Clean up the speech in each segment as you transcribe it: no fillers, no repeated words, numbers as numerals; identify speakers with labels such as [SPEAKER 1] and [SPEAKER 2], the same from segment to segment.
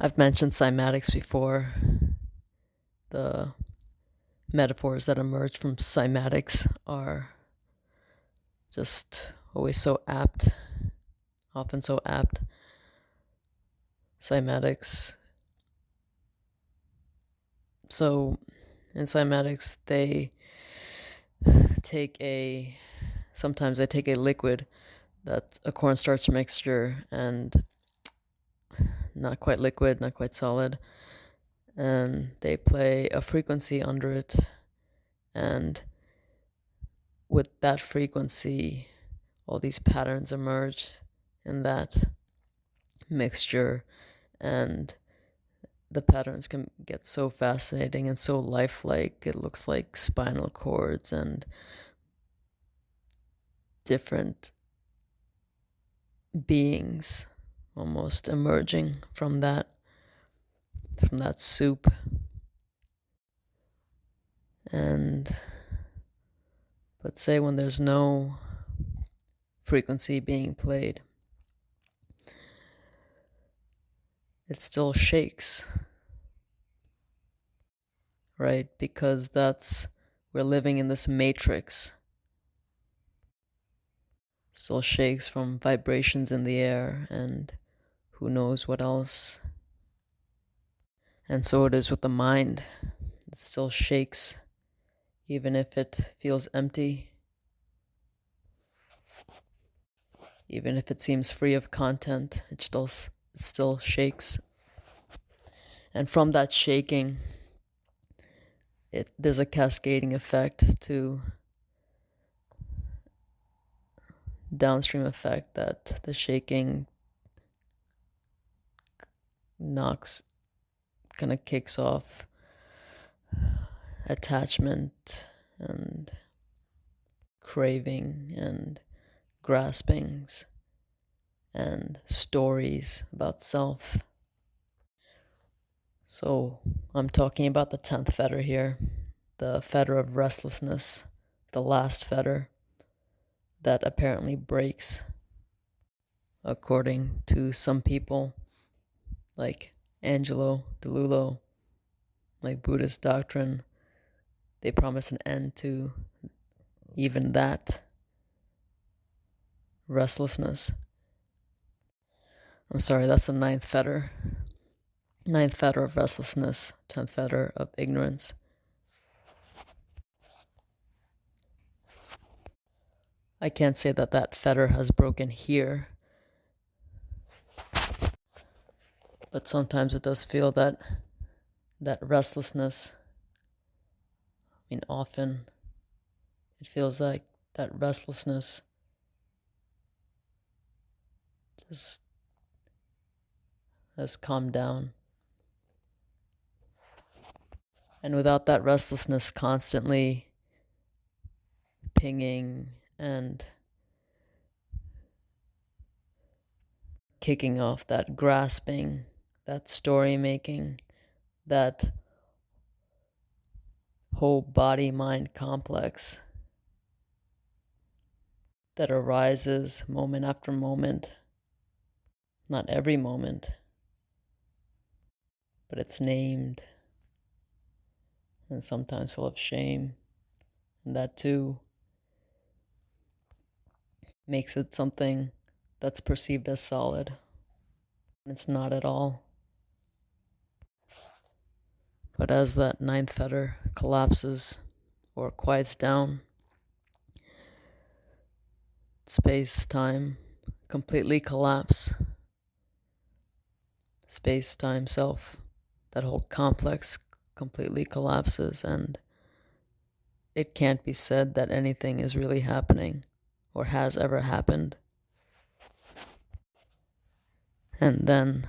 [SPEAKER 1] I've mentioned cymatics before. The metaphors that emerge from cymatics are just always so apt, often so apt. Cymatics. So in cymatics, sometimes they take a liquid that's a cornstarch mixture and not quite liquid, not quite solid, and they play a frequency under it, and with that frequency, all these patterns emerge in that mixture, and the patterns can get so fascinating and so lifelike. It looks like spinal cords and different beings almost emerging from that soup. And let's say when there's no frequency being played, it still shakes, right? Because we're living in this matrix. Still shakes from vibrations in the air and who knows what else. And so it is with the mind. It still shakes, even if it feels empty, even if it seems free of content, it still shakes. And from that shaking, there's a cascading effect to downstream effect that the shaking kind of kicks off attachment and craving and graspings and stories about self. So I'm talking about the 10th fetter here, the fetter of restlessness, the last fetter that apparently breaks, according to some people like Angelo, Delulo, like Buddhist doctrine. They promise an end to even that restlessness. I'm sorry, that's the 9th fetter. 9th fetter of restlessness, 10th fetter of ignorance. I can't say that fetter has broken here, but sometimes it does feel that restlessness, often it feels like that restlessness just has calmed down. And without that restlessness constantly pinging and kicking off, that grasping, that story making, that whole body-mind complex that arises moment after moment, not every moment, but it's named and sometimes full of shame. And that too makes it something that's perceived as solid. It's not at all. But as that 9th fetter collapses or quiets down, space, time completely collapse. Space, time, self, that whole complex completely collapses, and it can't be said that anything is really happening or has ever happened. And then,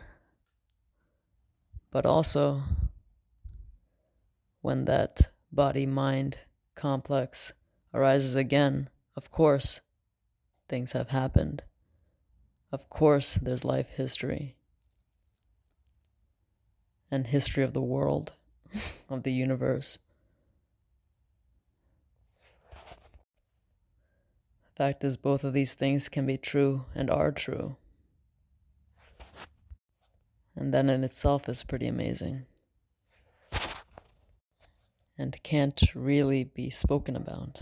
[SPEAKER 1] but also, when that body-mind complex arises again, of course, things have happened. Of course, there's life history and history of the world, of the universe. The fact is, both of these things can be true and are true. And that in itself is pretty amazing and can't really be spoken about.